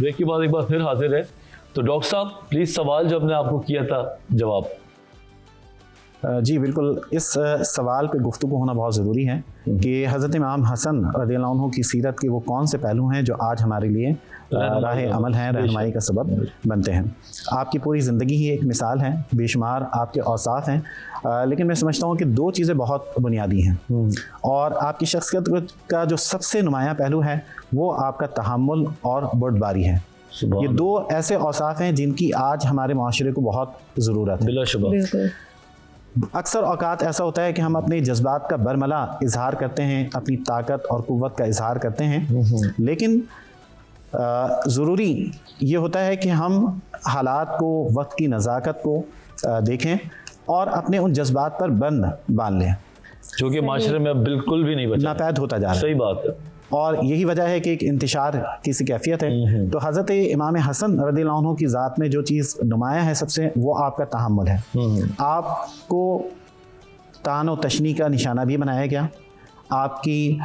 Break के बाद एक बार फिर हाजिर है। तो डॉक्टर साहब प्लीज़ सवाल जो हमने आपको किया था जवाब। जी बिल्कुल, इस सवाल पे गुफ्तगू होना बहुत ज़रूरी है कि हज़रत इमाम हसन रज़ियल्लाहु अन्हु की सीरत के वो कौन से पहलू हैं जो आज हमारे लिए राह अमल हैं, रहनुमाई का सबब बनते हैं। आपकी पूरी ज़िंदगी ही एक मिसाल है, बेशुमार आपके औसाफ हैं, लेकिन मैं समझता हूँ कि दो चीज़ें बहुत बुनियादी हैं और आपकी शख्सियत का जो सबसे नुमायाँ पहलू है वो आपका तहम्मुल और बर्डबारी है। ये दो ऐसे औसाफ हैं जिनकी आज हमारे माशरे को बहुत ज़रूरत है। बिलाशुबा अक्सर औकात ऐसा होता है कि हम अपने जज्बात का बरमला इजहार करते हैं, अपनी ताकत और क़ुव्वत का इजहार करते हैं, लेकिन ज़रूरी ये होता है कि हम हालात को, वक्त की नज़ाकत को देखें और अपने उन जज्बात पर बंद बांध लें, जो कि माशरे में अब बिल्कुल भी नहीं बचा, नापैद होता जा रहा है। सही बात है। और यही वजह है कि एक इंतशार की सी कैफियत है। तो हज़रत इमाम हसन रज़ियल्लाहु अन्हु की ज़ात में जो चीज़ नुमाया है सबसे, वो आपका तहम्मुल है। आपको तान व तशनी का निशाना भी बनाया गया, आपकी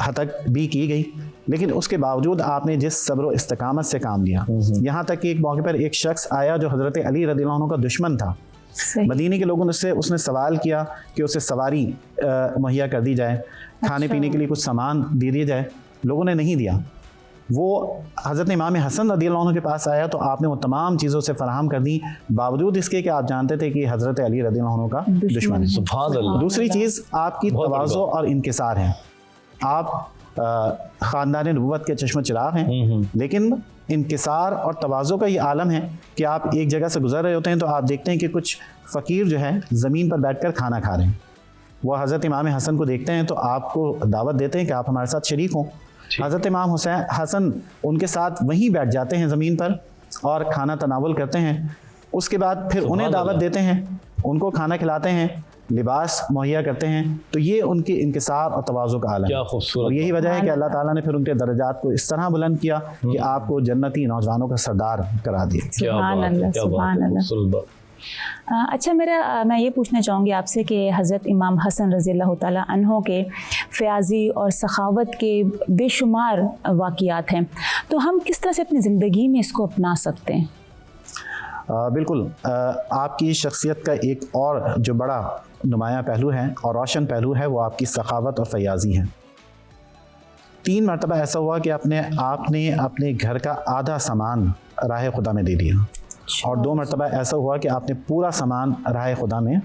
हतक भी की गई, लेकिन उसके बावजूद आपने जिस सब्र व इस्तकामत से काम लिया, यहाँ तक कि एक मौके पर एक शख्स आया जो हज़रत अली रज़ियल्लाहु अन्हु का दुश्मन था। मदीने के लोगों से उसने सवाल किया कि उसे सवारी मुहैया कर दी जाए, खाने पीने के लिए कुछ सामान दे दिया जाए। लोगों ने नहीं दिया। वो हज़रत इमाम हसन रज़ियल्लाहु अन्हु के पास आया तो आपने वो तमाम चीज़ों से फराहम कर दी, बावजूद इसके कि आप जानते थे कि हज़रत अली रज़ियल्लाहु अन्हु का दुश्मन है। सुभान अल्लाह। दूसरी चीज़ आपकी तवाज़ो और इनकिसार है। आप ख़ानदान नबुव्वत के चश्म चिराग हैं, लेकिन इनकिसार और तवाज़ो का ये आलम है कि आप एक जगह से गुजर रहे होते हैं तो आप देखते हैं कि कुछ फ़कीर जो है ज़मीन पर बैठकर खाना खा रहे हैं। वो हज़रत इमाम हसन को देखते हैं तो आपको दावत देते हैं कि आप हमारे साथ शरीक हों। हज़रत इमाम हसन उनके साथ वहीं बैठ जाते हैं ज़मीन पर और खाना तनावुल करते हैं। उसके बाद फिर उन्हें दावत देते हैं, उनको खाना खिलाते हैं, लिबास मुहैया करते हैं। तो ये उनके इंकिसार और तवाज़ो का आलम है। और यही वजह है कि अल्लाह ताला ने फिर उनके दर्जात को इस तरह बुलंद किया कि आपको जन्नती नौजवानों का सरदार करा दिया। सुभान अल्लाह, सुभान अल्लाह। अच्छा, मैं ये पूछना चाहूँगी आपसे कि हज़रत इमाम हसन रज़ियल्लाहु ताला अन्हो के फ़याज़ी और सखावत के बेशुमार वाक़ियात हैं, तो हम किस तरह से अपनी ज़िंदगी में इसको अपना सकते हैं? बिल्कुल, आपकी शख्सियत का एक और जो बड़ा नुमायाँ पहलू है और रोशन पहलू है वो आपकी सखावत और फ़याज़ी है। 3 मरतबा ऐसा हुआ कि आपने अपने घर का आधा सामान राह खुदा में दे दिया और 2 मरतबा ऐसा हुआ कि आपने पूरा सामान राह खुदा में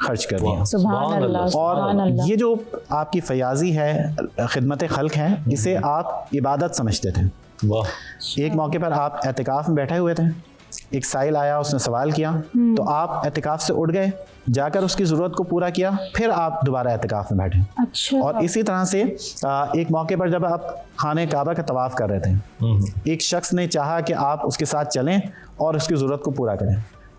खर्च कर दिया। सुभान अल्लाह। और ये जो आपकी फ़याज़ी है, खिदमत खल्क है, इसे आप इबादत समझते थे। एक मौके पर आप एतिकाफ़ में बैठे हुए थे, एक साइल आया, उसने सवाल किया तो आप एतिकाफ़ से उठ गए, जाकर उसकी ज़रूरत को पूरा किया, फिर आप दोबारा एतिकाफ़ में बैठे। अच्छा। और इसी तरह से एक मौके पर जब आप खाने काबा का तवाफ़ कर रहे थे, एक शख्स ने चाहा कि आप उसके साथ चलें और उसकी ज़रूरत को पूरा करें।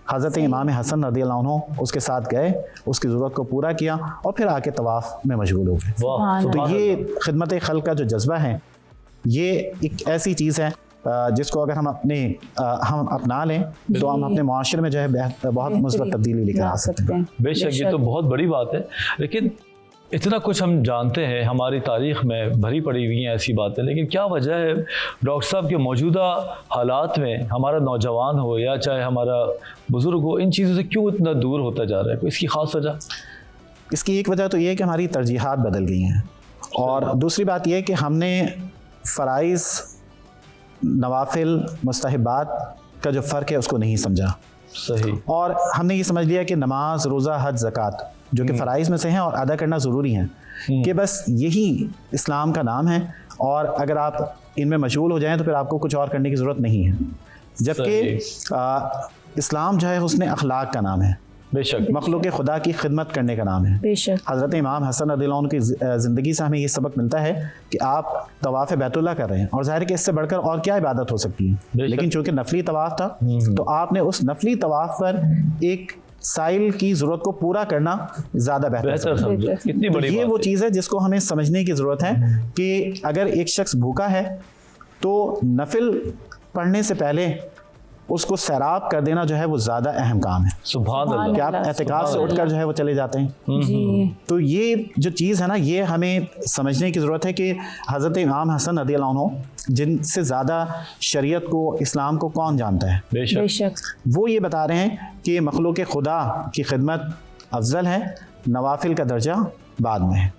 हज़रत इमाम हसन रज़ियल्लाहु अन्हु उसके साथ गए, उसकी ज़रूरत को पूरा किया और फिर आके तवाफ़ में मशगूल हो गए। तो ये खिदमत खल्क का जो जज्बा है, ये एक ऐसी चीज़ है जिसको अगर हम अपना लें तो हम अपने माशरे में जो है बहुत मुस्बत तब्दीली लेकर आ सकते हैं। बेशक ये तो बहुत बड़ी बात है, लेकिन इतना कुछ हम जानते हैं, हमारी तारीख़ में भरी पड़ी हुई हैं ऐसी बातें, लेकिन क्या वजह है डॉक्टर साहब के मौजूदा हालात में हमारा नौजवान हो या चाहे हमारा बुज़ुर्ग हो, इन चीज़ों से क्यों इतना दूर होता जा रहा है? कोई इसकी ख़ास वजह? इसकी एक वजह तो ये है कि हमारी तरजीहात बदल गई हैं, और दूसरी बात यह है कि हमने फ़राइज़, नवाफिल, मुस्तहबात का जो फ़र्क है उसको नहीं समझा। सही। और हमने ये समझ लिया कि नमाज, रोज़ा, हज, ज़कात जो कि फ़राइज़ में से हैं और अदा करना ज़रूरी हैं, कि बस यही इस्लाम का नाम है और अगर आप इनमें मशगूल हो जाएं तो फिर आपको कुछ और करने की ज़रूरत नहीं है। जबकि इस्लाम जो है उसने अखलाक का नाम है, बेशक मखलूक खुदा की खिदमत करने का नाम है। बेशक हज़रत इमाम हसन रज़ियल्लाहु अन्हु की ज़िंदगी से हमें ये सबक मिलता है कि आप तवाफ़ बैतुल्लाह कर रहे हैं, और ज़ाहिर है कि इससे बढ़कर और क्या इबादत हो सकती है, लेकिन चूँकि नफली तवाफ़ था तो आपने उस नफली तवाफ़ पर एक साइल की ज़रूरत को पूरा करना ज़्यादा बेहतर समझा। कितनी बड़ी ये वो चीज़ है जिसको हमें समझने की ज़रूरत है कि अगर एक शख्स भूखा है तो नफिल पढ़ने से पहले उसको सैराब कर देना जो है वो ज़्यादा अहम काम है सुभान अल्लाह। कि आप एहतिकाफ से उठकर जो है वो चले जाते हैं। जी तो ये जो चीज़ है ना, ये हमें समझने की ज़रूरत है कि हज़रत इमाम हसन रज़ियल्लाहु अन्हु जिनसे ज़्यादा शरीयत को, इस्लाम को कौन जानता है, बेशक बेशक वो ये बता रहे हैं कि मखलूक खुदा की खिदमत अफजल है, नवाफिल का दर्जा बाद में है।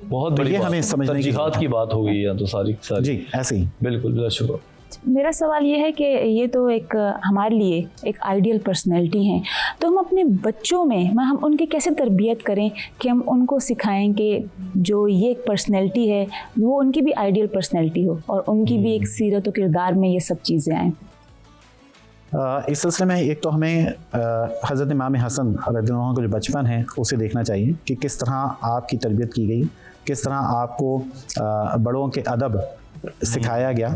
बहुत तो बड़ी ये बात हमें है। समझने की तरजीहात ज़रूरत की बात हो गई है तो सारी सारी जी ऐसे ही। बिल्कुल बिल्कुल शुक्र। मेरा सवाल ये है कि ये तो एक हमारे लिए एक आइडियल पर्सनैलिटी हैं, तो हम अपने बच्चों में हम उनकी कैसे तरबियत करें कि हम उनको सिखाएं कि जो ये एक पर्सनैलिटी है वो उनकी भी आइडियल पर्सनैलिटी हो और उनकी भी एक सीरत व किरदार में ये सब चीज़ें आएँ। इस सिलसिले में एक तो हमें हज़रत इमाम हसन रज़ियल्लाहु अन्हु का जो बचपन है उसे देखना चाहिए कि किस तरह आपकी तरबियत की गई, किस तरह आपको बड़ों के अदब सिखाया गया।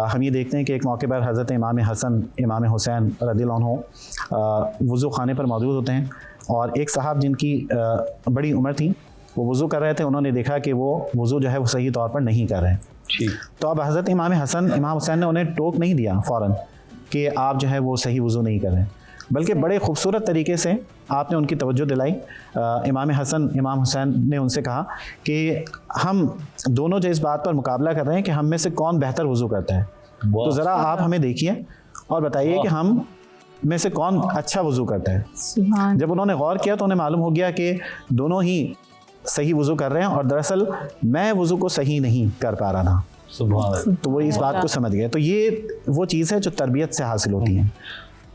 हम ये देखते हैं कि एक मौके पर हज़रत इमाम हसन इमाम हुसैन रज़ियल्लाहु अन्हु वज़ू खाने पर मौजूद होते हैं और एक साहब जिनकी बड़ी उम्र थी वो वज़ू कर रहे थे, उन्होंने देखा कि वो वज़ू जो है वो सही तौर पर नहीं कर रहे हैं। ठीक। तो अब हज़रत इमाम हसन इमाम हुसैन ने उन्हें टोक नहीं दिया फ़ौरन कि आप जो है वो सही वज़ू नहीं कर रहे हैं, बल्कि बड़े खूबसूरत तरीके से आपने उनकी तवज्जो दिलाई। इमाम हसन इमाम हुसैन ने उनसे कहा कि हम दोनों जो इस बात पर मुकाबला कर रहे हैं कि हम में से कौन बेहतर वज़ू करता है, तो ज़रा आप हमें देखिए और बताइए कि हम में से कौन अच्छा वज़ू करता है। सुभान जब उन्होंने गौर किया तो उन्हें मालूम हो गया कि दोनों ही सही वज़ू कर रहे हैं और दरअसल मैं वज़ू को सही नहीं कर पा रहा था। सुभान अल्लाह। तो वो इस बात को समझ गए। तो ये वो चीज़ है जो तरबियत से हासिल होती है।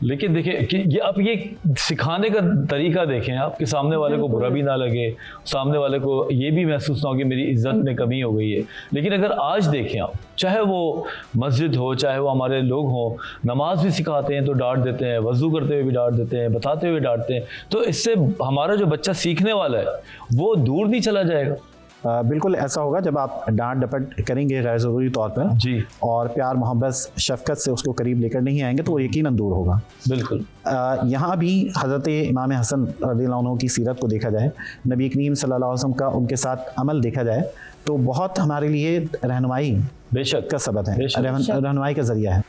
लेकिन देखिए कि ये आप ये सिखाने का तरीका देखें आप कि सामने वाले को बुरा भी ना लगे, सामने वाले को ये भी महसूस ना हो कि मेरी इज्जत में कमी हो गई है। लेकिन अगर आज देखें आप, चाहे वो मस्जिद हो, चाहे वो हमारे लोग हों, नमाज भी सिखाते हैं तो डांट देते हैं, वज़ू करते हुए भी डांट देते हैं, बताते हुए डांटते हैं, तो इससे हमारा जो बच्चा सीखने वाला है वो दूर नहीं चला जाएगा। बिल्कुल ऐसा होगा जब आप डांट डपट करेंगे गैर ज़रूरी तौर पर जी। और प्यार मोहब्बत शफ़क़त से उसको करीब लेकर नहीं आएंगे तो वो यकीनन दूर होगा। बिल्कुल। यहाँ भी हज़रत इमाम हसन रज़ियल्लाहु अन्हु की सीरत को देखा जाए, नबी करीम सल्लल्लाहु अलैहि वसल्लम का उनके साथ अमल देखा जाए तो बहुत हमारे लिए रहनुमाई बेशक का सबब है, रहनुमाई का ज़रिया है।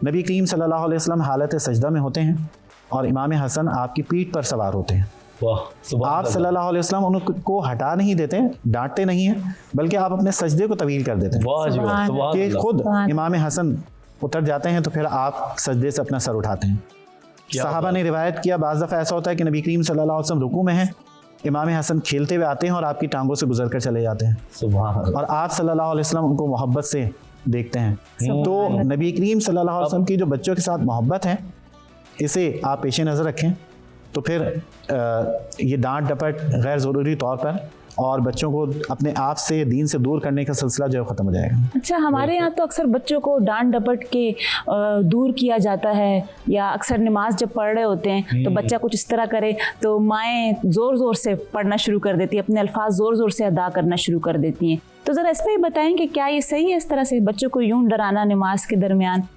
नबी करीम सल्लल्लाहु अलैहि वसल्लम हालत सजदा में होते हैं और इमाम हसन आपकी पीठ पर सवार होते हैं। आप सल्लल्लाहु अलैहि वसल्लम उनको हटा नहीं देते, डांटते नहीं हैं, बल्कि आप अपने सजदे को तवील कर देते हैं कि खुद इमाम हसन उतर जाते हैं तो फिर आप सजदे से अपना सर उठाते हैं। सहाबा ने रिवायत किया बाज़ दफ़ा ऐसा होता है कि नबी करीम सल्लल्लाहु अलैहि वसल्लम रुकू में हैं, इमाम हसन खेलते हुए आते हैं और आपकी टांगों से गुजर कर चले जाते हैं और आप सल्लल्लाहु अलैहि वसल्लम उनको मोहब्बत से देखते हैं। तो नबी करीम सल्लल्लाहु अलैहि वसल्लम की जो बच्चों के साथ मोहब्बत है इसे आप पेश नज़र रखें तो फिर ये डांट डपट गैर ज़रूरी तौर पर और बच्चों को अपने आप से दीन से दूर करने का सिलसिला जो है ख़त्म हो जाएगा। अच्छा, हमारे यहाँ तो अक्सर बच्चों को डांट डपट के दूर किया जाता है, या अक्सर नमाज जब पढ़ रहे होते हैं तो बच्चा कुछ इस तरह करे तो माएँ ज़ोर ज़ोर से पढ़ना शुरू कर देती हैं, अपने अल्फाज ज़ोर ज़ोर से अदा करना शुरू कर देती हैं। तो ज़रा इस पर ही बताएं कि क्या ये सही है इस तरह से बच्चों को यूँ डराना नमाज के दरमियान?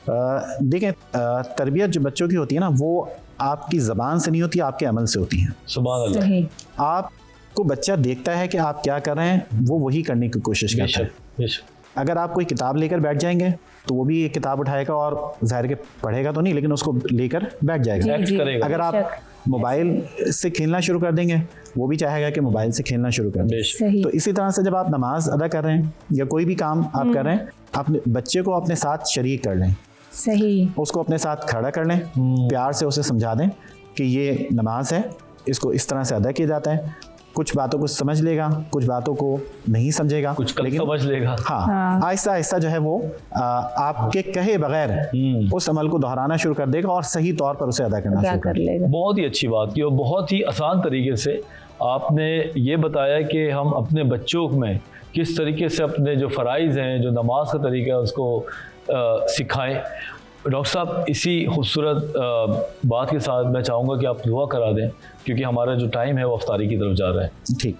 देखें, तरबियत जो बच्चों की होती है ना वो आपकी ज़बान से नहीं होती, आपके अमल से होती है। सुभान अल्लाह। सही। आपको बच्चा देखता है कि आप क्या कर रहे हैं, वो वही करने की कोशिश करता है। बेशक। अगर आप कोई किताब लेकर बैठ जाएंगे तो वो भी एक किताब उठाएगा और ज़ाहिर के पढ़ेगा तो नहीं लेकिन उसको लेकर बैठ जाएगा। एक्ट करेगा। अगर आप मोबाइल से खेलना शुरू कर देंगे वो भी चाहेगा कि मोबाइल से खेलना शुरू कर दें। सही। तो इसी तरह से जब आप नमाज अदा कर रहे हैं या कोई भी काम आप कर रहे हैं, अपने बच्चे को अपने साथ शरीक कर लें, सही, उसको अपने साथ खड़ा कर लें, प्यार से उसे समझा दें कि ये नमाज है, इसको इस तरह से अदा किया जाता है। कुछ बातों को समझ लेगा, कुछ बातों को नहीं समझेगा, कुछ लेकिन समझ लेगा। हाँ, आहिस्ता आहिस्ता जो है वो आपके कहे बगैर उस अमल को दोहराना शुरू कर देगा और सही तौर पर उसे अदा करना शुरू कर लेगा। बहुत ही अच्छी बात की और बहुत ही आसान तरीके से आपने ये बताया कि हम अपने बच्चों में किस तरीके से अपने जो फ़राइज़ हैं, जो नमाज का तरीका है उसको सिखाएं। डॉक्टर साहब, इसी खूबसूरत बात के साथ मैं चाहूँगा कि आप दुआ करा दें क्योंकि हमारा जो टाइम है वो अफ्तारी की तरफ जा रहा है। ठीक।